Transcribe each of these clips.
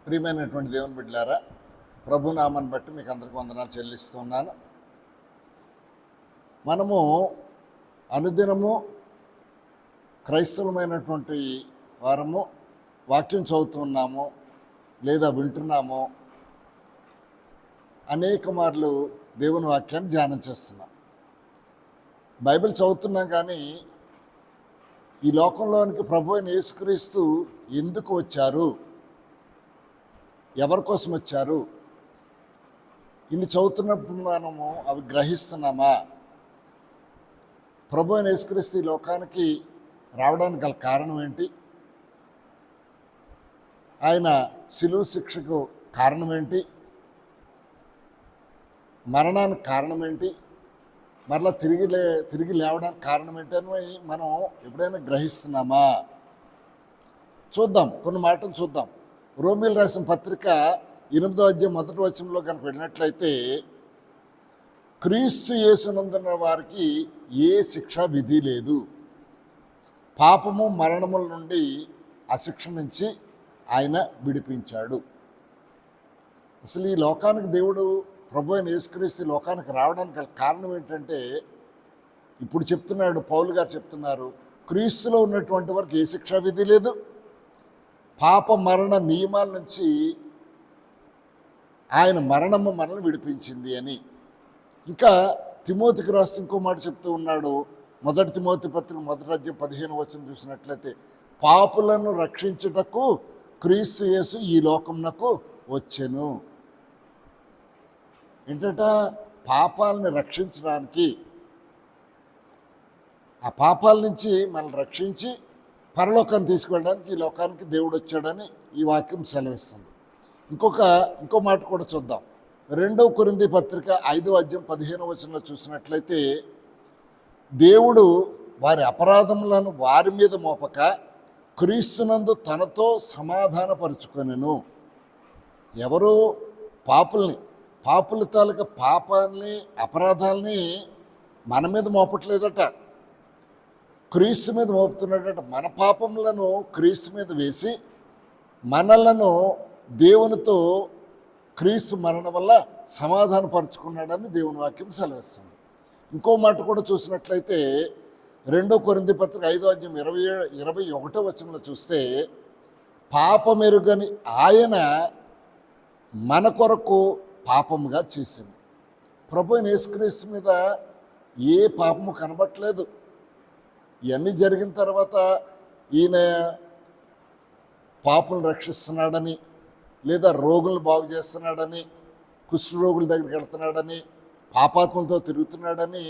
ప్రియమైనటువంటి దేవుని బిడ్డలారా, ప్రభునామాన్ని బట్టి మీకు అందరికీ వందనాలు చెల్లిస్తున్నాను. మనము అనుదినము క్రైస్తవులమైనటువంటి వారము వాక్యం చదువుతున్నాము లేదా వింటున్నాము. అనేక మార్లు దేవుని వాక్యాన్ని ధ్యానం చేస్తున్నాం. బైబిల్ చదువుతున్నాం, కానీ ఈ లోకంలోనికి ప్రభు అయిన యేసుక్రీస్తు ఎందుకు వచ్చారు, ఎవరి కోసం వచ్చారు, ఇన్ని చదువుతున్నప్పుడు మనము అవి గ్రహిస్తున్నామా? ప్రభు అయిన యేసుక్రీస్తు ఈ లోకానికి రావడానికి గల కారణం ఏంటి? ఆయన శిలువ శిక్షకు కారణం ఏంటి? మరణానికి కారణం ఏంటి? మరలా తిరిగి లేవడానికి కారణం ఏంటి అని మనం ఎప్పుడైనా గ్రహిస్తున్నామా? చూద్దాం, కొన్ని మాటలు చూద్దాం. రోమీయులు రాసిన పత్రిక 8వ అధ్యాయం 1వ వచనంలో కనుక వెళ్ళినట్లయితే, క్రీస్తు యేసునందున్న వారికి ఏ శిక్ష విధి లేదు, పాపము మరణముల నుండి ఆ శిక్ష నుంచి ఆయన విడిపించాడు. అసలు ఈ లోకానికి దేవుడు ప్రభు అయిన యేసుక్రీస్తు లోకానికి రావడానికి గల కారణం ఏంటంటే, ఇప్పుడు చెప్తున్నాడు, పౌలు గారు చెప్తున్నారు, క్రీస్తులో ఉన్నటువంటి వారికి ఏ శిక్షా విధి లేదు, పాప మరణ నియమాల నుంచి ఆయన మరణము మనల్ని విడిపించింది అని. ఇంకా తిమోతికి రాస్తూ ఇంకో మాట చెప్తూ ఉన్నాడు. 1 తిమోతి పత్రిక 1వ అధ్యాయం 15వ వచనం చూసినట్లయితే, పాపులను రక్షించుటకు క్రీస్తు యేసు ఈ లోకమునకు వచ్చెను. ఏంటంట? పాపాలని రక్షించడానికి, ఆ పాపాల నుంచి మనల్ని రక్షించి పరలోకాన్ని తీసుకువెళ్ళడానికి ఈ లోకానికి దేవుడు వచ్చాడని ఈ వాక్యం సెలవిస్తుంది. ఇంకో మాట కూడా చూద్దాం. 2 కొరింథీ పత్రిక 5వ అధ్యాయం 15వ వచనంలో చూసినట్లయితే, దేవుడు వారి అపరాధములను వారి మీద మోపక క్రీస్తునందు తనతో సమాధానపరుచుకొనెను. ఎవరు? పాపుల తాలూకా పాపాన్ని, అపరాధాలని మన మీద మోపట్లేదట, క్రీస్తు మీద మోపుతున్నాడట. మన పాపములను క్రీస్తు మీద వేసి మనలను దేవునితో క్రీస్తు మరణం వల్ల సమాధానపరుచుకున్నాడని దేవుని వాక్యం సెలవిస్తుంది. ఇంకో మాట కూడా చూసినట్లయితే 2 కొరింథీ పత్రిక 5వ అధ్యాయం 21వ వచనంలో చూస్తే, పాపమెరుగని ఆయన మన కొరకు పాపముగా చేసింది. ప్రభు అయిన యేసుక్రీస్తు మీద ఏ పాపము కనబట్టలేదు. ఇవన్నీ జరిగిన తర్వాత ఈయన పాపులను రక్షిస్తున్నాడని, లేదా రోగులను బాగు చేస్తున్నాడని, కుష్ఠరోగుల దగ్గరికి వెళ్తున్నాడని, పాపాత్మలతో తిరుగుతున్నాడని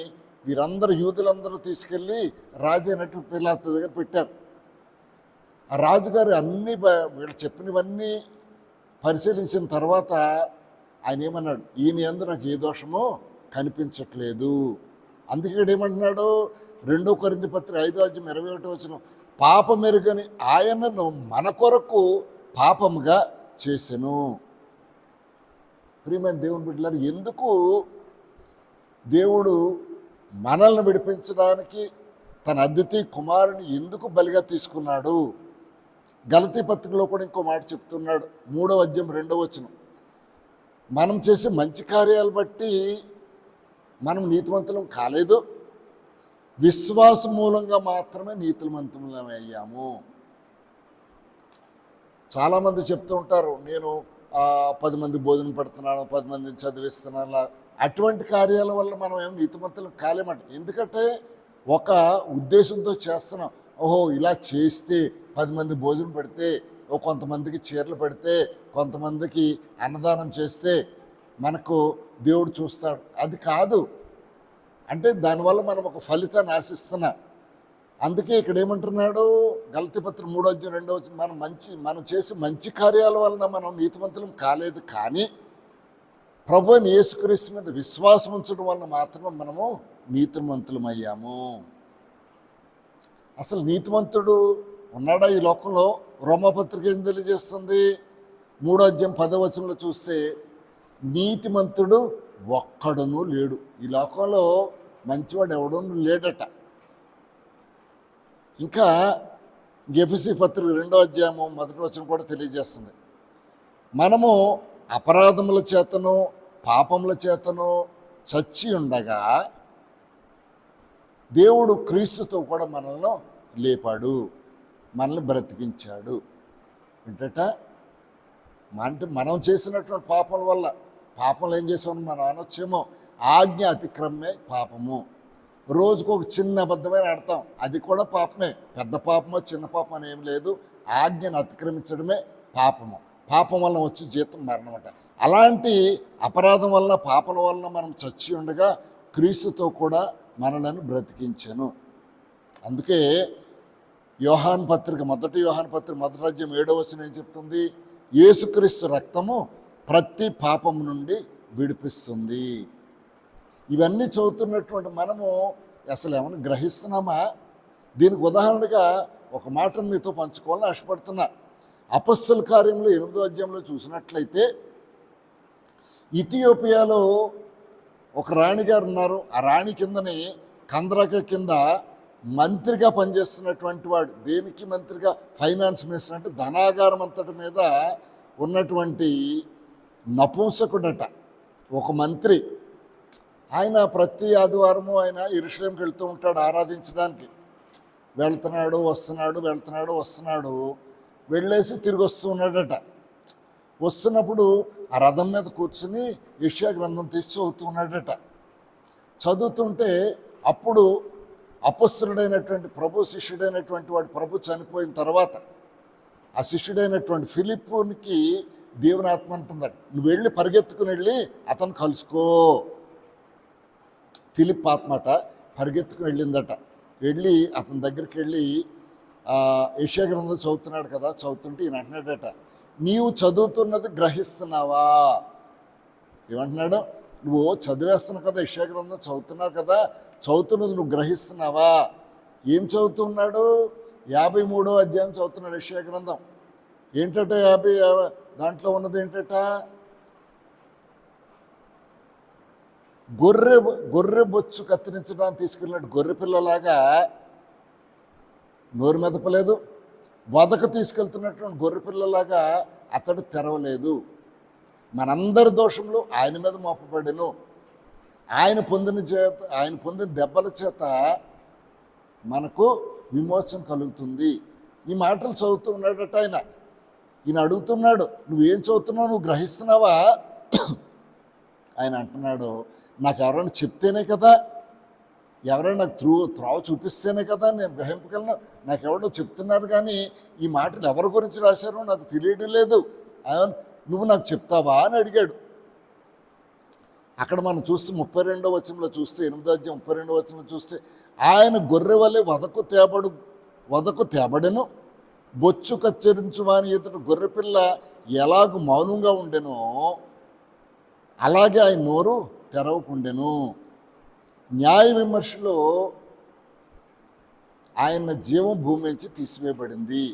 వీరందరూ, యూదులందరూ తీసుకెళ్ళి రాజు అయినటువంటి పిలాతు దగ్గర పెట్టారు. ఆ రాజుగారు అన్నీ వీళ్ళు చెప్పినవన్నీ పరిశీలించిన తర్వాత ఆయన ఏమన్నాడు? ఈయన యందు నాకు ఏ దోషమో కనిపించట్లేదు. అందుకే ఇక్కడ ఏమంటున్నాడు? 2 కొరింథీ పత్రిక 5వ అధ్యాయం 21వ వచనం, పాపమెరుగని ఆయనను మన కొరకు పాపముగా చేసెను. ప్రియమైన దేవుని బిడ్డలారా, ఎందుకు దేవుడు మనల్ని విడిపించడానికి తన అద్వితీయ కుమారుని ఎందుకు బలిగా తీసుకున్నాడు? గలతీ పత్రికలో కూడా ఇంకో మాట చెప్తున్నాడు. 3వ అధ్యాయం 2వ వచనం, మనం చేసే మంచి కార్యాలు బట్టి మనం నీతిమంతులం కాలేదు, విశ్వాసం మూలంగా మాత్రమే నీతిమంతులం అయ్యాము. చాలామంది చెప్తూ ఉంటారు, నేను 10 మంది భోజనం పెడుతున్నాను, 10 మందిని చదివిస్తున్నాను. అటువంటి కార్యాల వల్ల మనం ఏం నీతిమంతులం కాలేమంట. ఎందుకంటే ఒక ఉద్దేశంతో చేస్తున్నాం. ఓహో, ఇలా చేస్తే 10 మంది భోజనం పెడితే, కొంతమందికి చీరలు పెడితే, కొంతమందికి అన్నదానం చేస్తే మనకు దేవుడు చూస్తాడు. అది కాదు. అంటే దానివల్ల మనం ఒక ఫలితాన్ని ఆశిస్తున్నాం. అందుకే ఇక్కడ ఏమంటున్నాడు? గలతీ పత్రిక 3వ అధ్యాయం 2వ వచనం, మనం చేసే మంచి కార్యాల వలన మనం నీతిమంతులం కాలేదు, కానీ ప్రభు అయిన యేసుక్రీస్తు మీద విశ్వాసం ఉంచడం వలన మాత్రమే మనము నీతిమంతులం అయ్యాము. అసలు నీతిమంతుడు ఉన్నాడా ఈ లోకంలో? రోమాపత్రిక ఏం తెలియజేస్తుంది? 3వ అధ్యాయం 10వ వచనంలో చూస్తే, నీతిమంతుడు ఒక్కడును లేడు. ఈ లోకంలో మంచివాడు ఎవడూ లేడట. ఇంకా ఎఫెసీ పత్రిక 2వ అధ్యాయం 1వ వచనం కూడా తెలియజేస్తుంది, మనము అపరాధముల చేతను పాపముల చేతను చచ్చి ఉండగా దేవుడు క్రీస్తుతో కూడా మనల్ని లేపాడు, మనల్ని బ్రతికించాడు. ఏంటట అంటే మనం చేసినటువంటి పాపం వల్ల, పాపంలో ఏం చేసామని మనం అనొచ్చేమో, ఆజ్ఞ అతిక్రమే పాపము. రోజుకు ఒక చిన్న అబద్ధమైన ఆడతాం, అది కూడా పాపమే. పెద్ద పాపమో చిన్న పాపం అని ఏం లేదు, ఆజ్ఞను అతిక్రమించడమే పాపము. పాపం వలన వచ్చి జీతం మరణం అంట. అలాంటి అపరాధం వలన పాపల వలన మనం చచ్చి ఉండగా క్రీస్తుతో కూడా మనలను బ్రతికించాను. అందుకే యోహాను పత్రిక, మొదటి యోహాను పత్రిక 1వ అధ్యాయం 7వ వచనం ఏం చెప్తుంది? యేసుక్రీస్తు రక్తము ప్రతి పాపం నుండి విడిపిస్తుంది. ఇవన్నీ చదువుతున్నటువంటి మనము అసలు ఏమైనా గ్రహిస్తున్నామా? దీనికి ఉదాహరణగా ఒక మాటను మీతో పంచుకోవాలని ఆశపడుతున్నా. అపొస్తలుల కార్యములు 8వ అధ్యాయంలో చూసినట్లయితే ఇథియోపియాలో ఒక రాణిగారు ఉన్నారు. ఆ రాణి కిందని కంద్రక కింద మంత్రిగా పనిచేస్తున్నటువంటి వాడు. దేనికి మంత్రిగా? ఫైనాన్స్ మినిస్టర్, అంటే ధనాగారం అంతటి మీద ఉన్నటువంటి నపుంసకుడట, ఒక మంత్రి. ఆయన ప్రతి ఆదివారము ఆయన యెరూషలేంకి వెళ్తూ ఉంటాడు ఆరాధించడానికి. వెళ్తున్నాడు వస్తున్నాడు, వెళ్ళేసి తిరిగి వస్తూ ఉన్నాడట. వస్తున్నప్పుడు ఆ రథం మీద కూర్చుని యెషయా గ్రంథం తీసి చదువుతూ ఉన్నాడట. చదువుతుంటే అప్పుడు అపొస్తలుడైనటువంటి ప్రభు శిష్యుడైనటువంటి వాడు, ప్రభు చనిపోయిన తర్వాత ఆ శిష్యుడైనటువంటి ఫిలిప్పునికి దేవుని ఆత్మ అంటుందట, నువ్వు వెళ్ళి పరిగెత్తుకుని వెళ్ళి అతను కలుసుకో. ఫిలిప్ ఆత్మట పరిగెత్తుకుని వెళ్ళిందట. వెళ్ళి అతని దగ్గరికి వెళ్ళి యెషయా గ్రంథం చదువుతున్నాడు కదా, చదువుతుంటే ఈయన అంటున్నాడట, నీవు చదువుతున్నది గ్రహిస్తున్నావా? ఏమంటున్నాడు? నువ్వు చదివేస్తున్నావు కదా, యెషయా గ్రంథం చదువుతున్నావు కదా, చదువుతున్నది నువ్వు గ్రహిస్తున్నావా? ఏం చదువుతున్నాడు? 53వ అధ్యాయం చదువుతున్నాడు యెషయా గ్రంథం. ఏంటట దాంట్లో ఉన్నది ఏంటట? గొర్రె బొచ్చు కత్తిరించడానికి తీసుకెళ్ళినట్టు గొర్రె పిల్లలాగా నోరు మెదపలేదు, వదకు తీసుకెళ్తున్నటువంటి గొర్రె పిల్లలాగా అతడు తెరవలేదు. మనందరి దోషంలో ఆయన మీద మోపబడెను, ఆయన పొందిన దెబ్బల చేత మనకు విమోచన కలుగుతుంది. ఈ మాటలు చదువుతూ ఉన్నాడట ఆయన. ఈయన అడుగుతున్నాడు, నువ్వేం చదువుతున్నావు, నువ్వు గ్రహిస్తున్నావా? ఆయన అంటున్నాడు, నాకు ఎవరైనా చెప్తేనే కదా, ఎవరైనా నాకు త్రోవ చూపిస్తేనే కదా నేను గ్రహింపగలను. నాకు ఎవరో చెప్తున్నారు, కానీ ఈ మాటలు ఎవరి గురించి రాశారో నాకు తెలియడం లేదు. నువ్వు నాకు చెప్తావా అని అడిగాడు. అక్కడ మనం చూస్తే 32వ వచనంలో చూస్తే, 8వ అధ్యాయం 32వ వచనంలో చూస్తే, ఆయన గొర్రె వలె వదకు తేబడెను, బొచ్చు కత్తిరించు వాని ఎదుట గొర్రెపిల్ల ఎలాగూ మౌనంగా ఉండెనో అలాగే ఆయన నోరు తెరవకుండెను. న్యాయ విమర్శలో ఆయన జీవం భూమి నుంచి తీసివేయబడింది.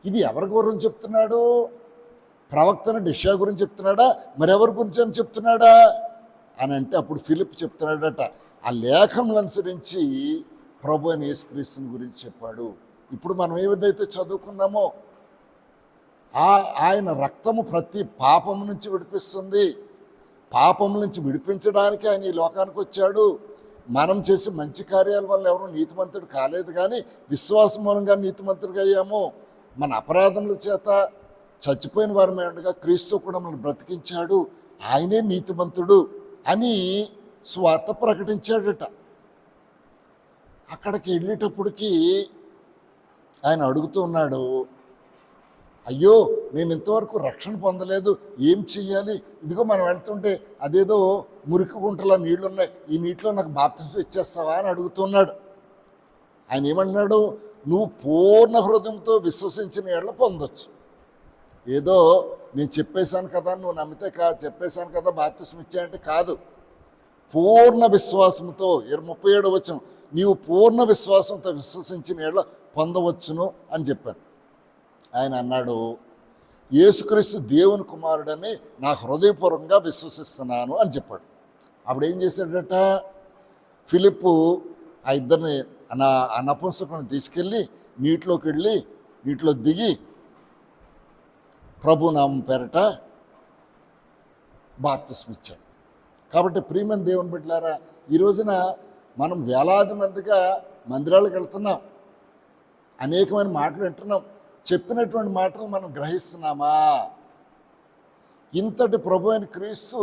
ఇది ఎవరి గురించి చెప్తున్నాడు? ప్రవక్తను యెషయా గురించి చెప్తున్నాడా, మరెవరి గురించి అని చెప్తున్నాడా అని అంటే, అప్పుడు ఫిలిప్ చెప్తున్నాడట, ఆ లేఖములను అనుసరించి ప్రభు అయిన యేసుక్రీస్తుని గురించి చెప్పాడు. ఇప్పుడు మనం ఏదైతే చదువుకున్నామో ఆయన రక్తము ప్రతి పాపం నుంచి విడిపిస్తుంది. పాపం నుంచి విడిపించడానికి ఆయన ఈ లోకానికి వచ్చాడు. మనం చేసే మంచి కార్యాల వల్ల ఎవరు నీతిమంతుడు కాలేదు, కానీ విశ్వాసం మూలంగా నీతిమంతుడిగా అయ్యాము. మన అపరాధముల చేత చచ్చిపోయిన వారమే ఉండగా క్రీస్తు కూడా మనల్ని బ్రతికించాడు, ఆయనే నీతిమంతుడు అని స్వార్థ ప్రకటించాడట. అక్కడికి వెళ్ళేటప్పటికి ఆయన అడుగుతూ ఉన్నాడు, అయ్యో నేను ఇంతవరకు రక్షణ పొందలేదు, ఏం చెయ్యాలి? ఇదిగో మనం వెళ్తుంటే అదేదో మురికి గుంటలో నీళ్లు ఉన్నాయి, ఈ నీటిలో నాకు బాప్తిసం ఇచ్చేస్తావా అని అడుగుతున్నాడు. ఆయన ఏమన్నాడు? నువ్వు పూర్ణ హృదయంతో విశ్వసించిన ఏళ్ళ పొందొచ్చు. ఏదో నేను చెప్పేశాను కదా, నువ్వు నమ్మితే చెప్పేశాను కదా బాప్తిసం ఇచ్చాయంటే కాదు. పూర్ణ విశ్వాసంతో 37వ వచనం, నీవు పూర్ణ విశ్వాసంతో విశ్వసించిన ఏళ్ళ పొందవచ్చును అని చెప్పాను. ఆయన అన్నాడు, యేసుక్రీస్తు దేవుని కుమారుడని నా హృదయపూర్వకంగా విశ్వసిస్తున్నాను అని చెప్పాడు. అప్పుడు ఏం చేశాడట? ఫిలిప్పు ఆ ఇద్దరిని ఆ నపుంసకుని తీసుకెళ్ళి నీటిలోకి వెళ్ళి నీటిలో దిగి ప్రభు నామం పేరట బాప్తిస్మ ఇచ్చాడు. కాబట్టి ప్రియమైన దేవుని బిడ్డలారా, ఈ రోజున మనం వేలాది మందిగా మందిరాలకు వెళ్తున్నాం, అనేకమైన మాటలు వింటున్నాం. చెప్పినటువంటి మాటలు మనం గ్రహిస్తున్నామా? ఇంతటి ప్రభు అయిన క్రీస్తు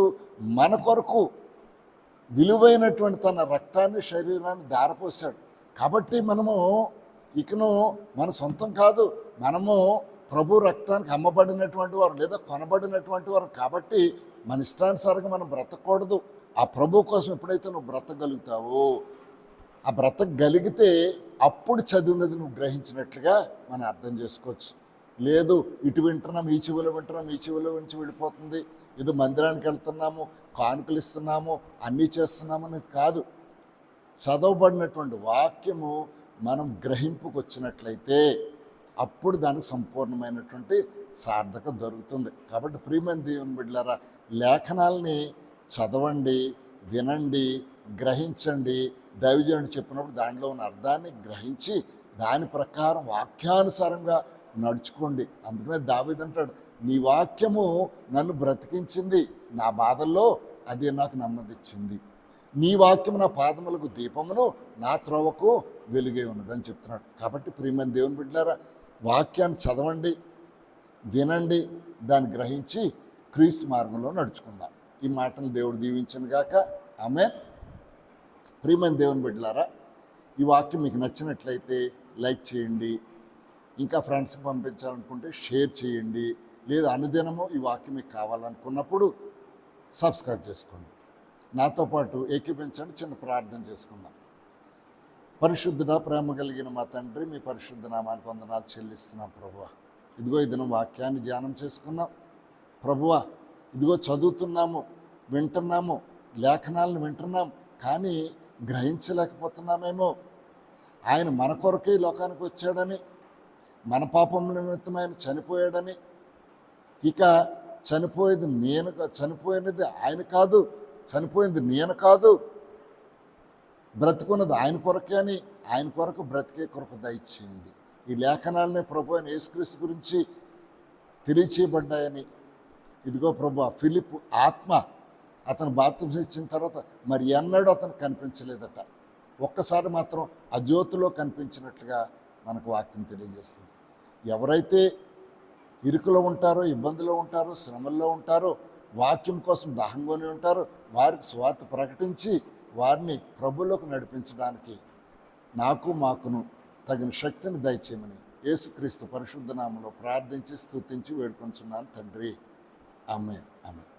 మన కొరకు విలువైనటువంటి తన రక్తాన్ని, శరీరాన్ని ధారపోసాడు. కాబట్టి మనము ఇకను మన సొంతం కాదు, మనము ప్రభు రక్తానికి అమ్మబడినటువంటి వారు లేదా కొనబడినటువంటి వారు. కాబట్టి మన ఇష్టానుసారంగా మనం బ్రతకూడదు. ఆ ప్రభు కోసం ఎప్పుడైతే నువ్వు బ్రతకగలుగుతావో, ఆ బ్రతకగలిగితే అప్పుడు చదివినది నువ్వు గ్రహించినట్లుగా మనం అర్థం చేసుకోవచ్చు. లేదు ఇటు వింటున్నాం, ఈ చెవిలో వింటున్నాం, ఈ చెవిలో వించి వెళ్ళిపోతుంది, ఇది మందిరానికి వెళ్తున్నాము, కానుకలు ఇస్తున్నాము, అన్నీ చేస్తున్నాము అనేది కాదు. చదవబడినటువంటి వాక్యము మనం గ్రహింపుకు వచ్చినట్లయితే అప్పుడు దానికి సంపూర్ణమైనటువంటి సార్థక దొరుకుతుంది. కాబట్టి ప్రియమైన దేవుని బిడ్డలారా, లేఖనాలని చదవండి, వినండి, గ్రహించండి. దైవజనుడు చెప్పినప్పుడు దాంట్లో ఉన్న అర్థాన్ని గ్రహించి దాని ప్రకారం వాక్యానుసారంగా నడుచుకోండి. అందుకనే దావీదు అంటాడు, నీ వాక్యము నన్ను బ్రతికించింది, నా బాధల్లో అదే నాకు నెమ్మదిచ్చింది. నీ వాక్యము నా పాదములకు దీపమును, నా త్రోవకు వెలుగే ఉన్నదని చెప్తున్నాడు. కాబట్టి ప్రియమైన దేవుని బిడ్డలారా, వాక్యాన్ని చదవండి, వినండి, దాన్ని గ్రహించి క్రీస్తు మార్గంలో నడుచుకుందాం. ఈ మాటలు దేవుడు దీవించను గాక. ఆమేన్. ప్రియమైన దేవుని బిడ్డలారా, ఈ వాక్యం మీకు నచ్చినట్లయితే లైక్ చేయండి, ఇంకా ఫ్రెండ్స్కి పంపించాలనుకుంటే షేర్ చేయండి, లేదా అనుదినము ఈ వాక్యం మీకు కావాలనుకున్నప్పుడు సబ్స్క్రైబ్ చేసుకోండి. నాతో పాటు ఏకీపించండి. చిన్న ప్రార్థన చేసుకుందాం. పరిశుద్ధుడా, ప్రేమ కలిగిన మా తండ్రి, మీ పరిశుద్ధ నామానికి వందనాలు చెల్లిస్తున్నాం ప్రభువా. ఇదిగో ఈ దినం వాక్యాన్ని ధ్యానం చేసుకున్నాం ప్రభువా. ఇదిగో చదువుతున్నాము, వింటున్నాము, లేఖనాలను వింటున్నాం, కానీ గ్రహించలేకపోతున్నామేమో. ఆయన మన కొరకే లోకానికి వచ్చాడని, మన పాపం నిమిత్తం ఆయన చనిపోయాడని, ఇక చనిపోయినది ఆయన కాదు, చనిపోయింది నేను కాదు, బ్రతుకున్నది ఆయన కొరకే అని ఆయన కొరకు బ్రతికే కృప దయచేయండి. ఈ లేఖనాలనే ప్రభు అయిన యేసుక్రీస్తు గురించి తెలియచేయబడ్డాయని, ఇదిగో ప్రభు ఫిలిప్ ఆత్మ అతను బాప్తిసం ఇచ్చిన తర్వాత మరి ఎన్నడూ అతను కనిపించలేదట. ఒక్కసారి మాత్రం ఆ జ్యోతిలో కనిపించినట్లుగా మనకు వాక్యం తెలియజేస్తుంది. ఎవరైతే ఇరుకులో ఉంటారో, ఇబ్బందిలో ఉంటారో, శ్రమల్లో ఉంటారో, వాక్యం కోసం దాహంగానే ఉంటారో, వారికి స్వార్థ ప్రకటించి వారిని ప్రభువులోకి నడిపించడానికి నాకు మాకును తగిన శక్తిని దయచేయమని యేసుక్రీస్తు పరిశుద్ధ నామములో ప్రార్థించి స్తుతించి వేడుకొంచున్నాను తండ్రి. ఆమేన్. ఆమేన్.